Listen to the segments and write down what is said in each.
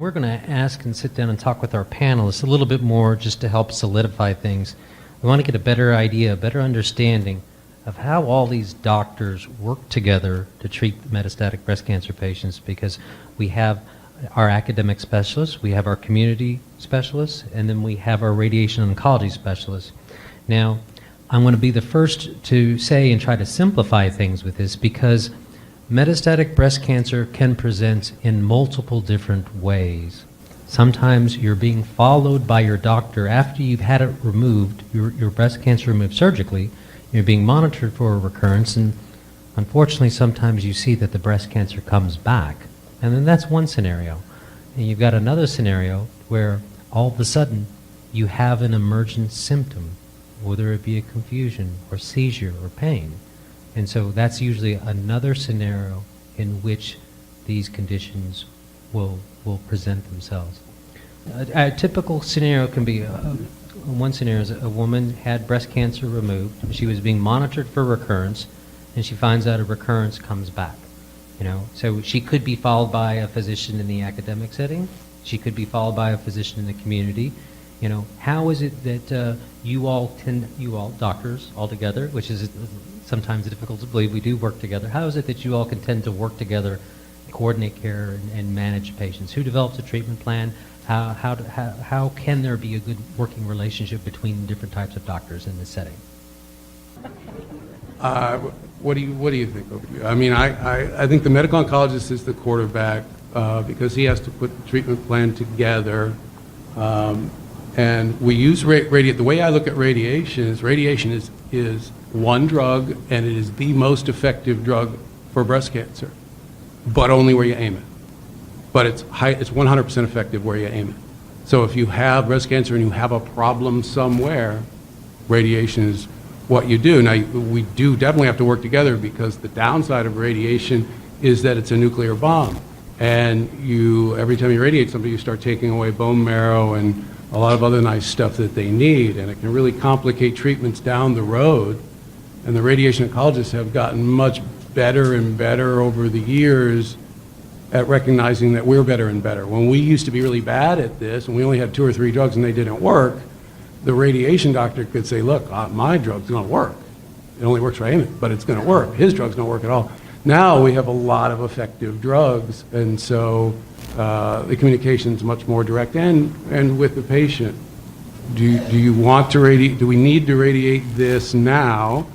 We're going to ask and sit down and talk with our panelists a little bit more just to help solidify things. We want to get a better idea, a better understanding of how all these doctors work together to treat metastatic breast cancer patients, because we have our academic specialists, we have our community specialists, and then we have our radiation oncology specialists. Now, I'm going to be the first to say and try to simplify things with this, because metastatic breast cancer can present in multiple different ways. Sometimes you're being followed by your doctor after you've had it removed, your breast cancer removed surgically. You're being monitored for a recurrence, and unfortunately sometimes you see that the breast cancer comes back. And then that's one scenario. And you've got another scenario where all of a sudden you have an emergent symptom, whether it be a confusion or seizure or pain. And so that's usually another scenario in which these conditions will present themselves. A typical scenario can be, one scenario is a woman had breast cancer removed, she was being monitored for recurrence, and she finds out a recurrence comes back. So she could be followed by a physician in the academic setting, she could be followed by a physician in the community. How is it that you all doctors all together, which is sometimes difficult to believe, we do work together. How is it that you all can tend to work together, coordinate care, and manage patients? Who develops a treatment plan? How can there be a good working relationship between different types of doctors in this setting? What do you think over here? I mean, I think the medical oncologist is the quarterback because he has to put the treatment plan together. And we use the way I look at radiation is one drug, and it is the most effective drug for breast cancer, but only where you aim it. But it's 100% effective where you aim it. So if you have breast cancer and you have a problem somewhere, radiation is what you do. Now, we do definitely have to work together, because the downside of radiation is that it's a nuclear bomb. And every time you radiate somebody, you start taking away bone marrow and a lot of other nice stuff that they need, and it can really complicate treatments down the road. And the radiation oncologists have gotten much better and better over the years at recognizing that we're better and better. When we used to be really bad at this, and we only had 2 or 3 drugs and they didn't work, the radiation doctor could say, look, my drug's going to work. It only works for aiming, but it's going to work. His drugs don't work at all. Now we have a lot of effective drugs, and so the communication is much more direct and with the patient. Do you want to radiate? Do we need to radiate this now,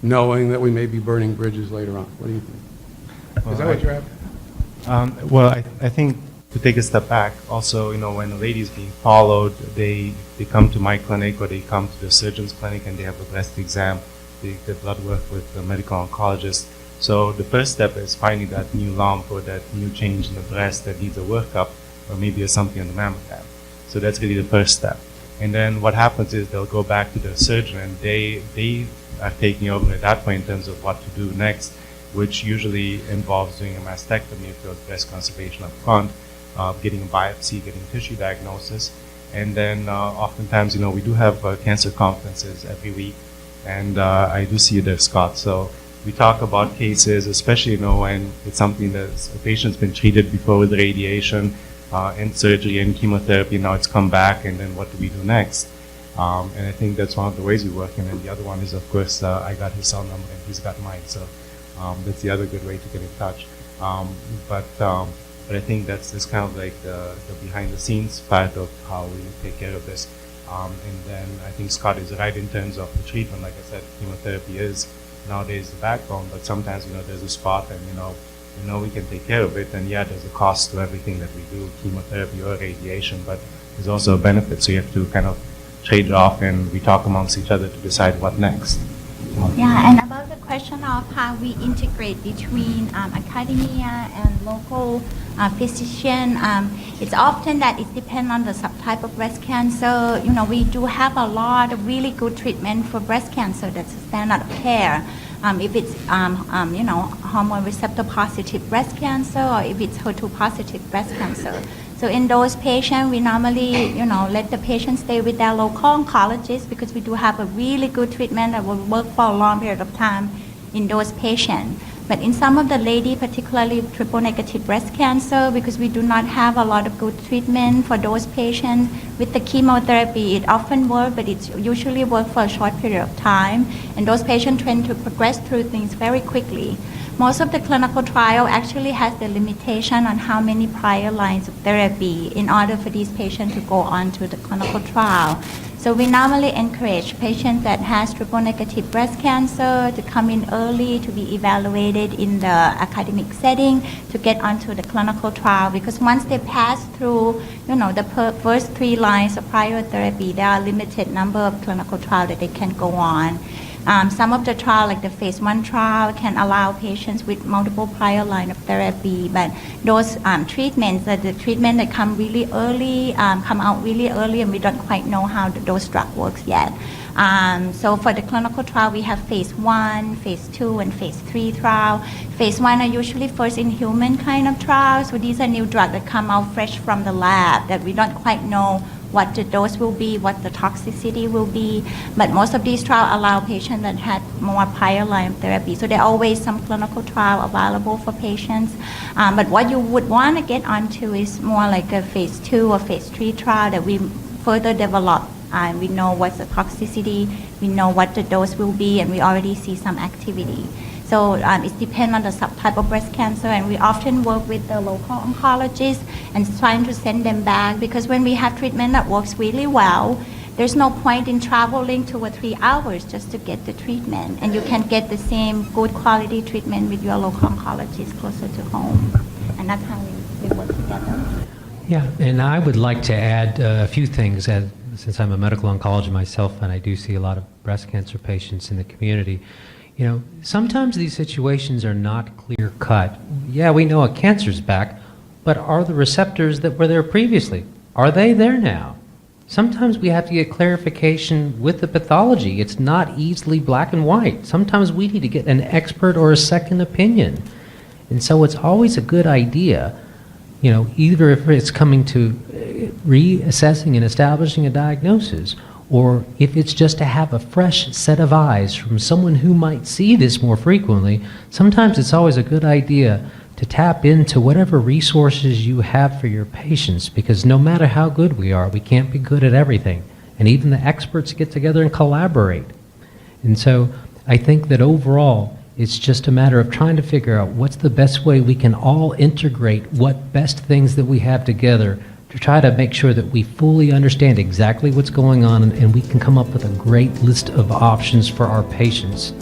knowing that we may be burning bridges later on? What do you think? Is that what you're after? Well, I think to take a step back, also, when a lady is being followed, they come to my clinic or they come to the surgeon's clinic and they have a breast exam, they get blood work with the medical oncologist. So the first step is finding that new lump or that new change in the breast that needs a workup, or maybe something on the mammogram. So that's really the first step. And then what happens is they'll go back to the surgeon, and they are taking over at that point in terms of what to do next, which usually involves doing a mastectomy if there's breast conservation up front, getting a biopsy, getting tissue diagnosis. And then oftentimes, we do have cancer conferences every week, and I do see you there, Scott. So we talk about cases, especially when it's something that a patient's been treated before with radiation and surgery and chemotherapy. Now it's come back, and then what do we do next? And I think that's one of the ways we work. And then the other one is, of course, I got his cell number and he's got mine. So that's the other good way to get in touch. But I think that's kind of like the behind the scenes part of how we take care of this. And then I think Scott is right in terms of the treatment. Like I said, chemotherapy is nowadays the backbone, but sometimes there's a spot, and we can take care of it. And yeah, there's a cost to everything that we do, chemotherapy or radiation, but there's also a benefit. So you have to kind of trade it off, and we talk amongst each other to decide what next. Yeah, and about the question of how we integrate between academia and local physician, it's often that it depends on the subtype of breast cancer. We do have a lot of really good treatment for breast cancer that's a standard of care. If it's, hormone receptor positive breast cancer, or if it's HER2 positive breast cancer. So in those patients, we normally, let the patient stay with their local oncologist, because we do have a really good treatment that will work for a long period of time. in those patients. But in some of the lady, particularly triple negative breast cancer, because we do not have a lot of good treatment for those patients with the chemotherapy, it often works, but it's usually work for a short period of time, and those patients tend to progress through things very quickly. Most of the clinical trial actually has the limitation on how many prior lines of therapy in order for these patients to go on to the clinical trial. So we normally encourage patients that has triple negative breast cancer to come in early to be evaluated in the academic setting to get onto the clinical trial, because once they pass through, the first 3 lines of prior therapy, there are limited number of clinical trials that they can go on. Some of the trial, like the phase 1 trial, can allow patients with multiple prior line of therapy, but those treatments, the treatment that come really early, come out really early, and we don't quite know how those drug works yet. So for the clinical trial, we have phase 1, phase 2, and phase 3 trial. Phase 1 are usually first in human kind of trials, so these are new drugs that come out fresh from the lab that we don't quite know what the dose will be, what the toxicity will be. But most of these trials allow patients that had more prior line of therapy. So there are always some clinical trial available for patients. But what you would want to get onto is more like a phase 2 or phase 3 trial that we further develop. We know what's the toxicity, we know what the dose will be, and we already see some activity. So it depends on the subtype of breast cancer, and we often work with the local oncologist and trying to send them back, because when we have treatment that works really well, there's no point in traveling 2 or 3 hours just to get the treatment, and you can get the same good quality treatment with your local oncologist closer to home, and that's how we work together. Yeah, and I would like to add a few things, since I'm a medical oncologist myself and I do see a lot of breast cancer patients in the community. Sometimes these situations are not clear cut. Yeah, we know a cancer's back, but are the receptors that were there previously, are they there now? Sometimes we have to get clarification with the pathology. It's not easily black and white. Sometimes we need to get an expert or a second opinion. And so it's always a good idea, either if it's coming to reassessing and establishing a diagnosis, or if it's just to have a fresh set of eyes from someone who might see this more frequently. Sometimes it's always a good idea to tap into whatever resources you have for your patients, because no matter how good we are, we can't be good at everything. And even the experts get together and collaborate. And so I think that overall, it's just a matter of trying to figure out what's the best way we can all integrate what best things that we have together to try to make sure that we fully understand exactly what's going on, and we can come up with a great list of options for our patients.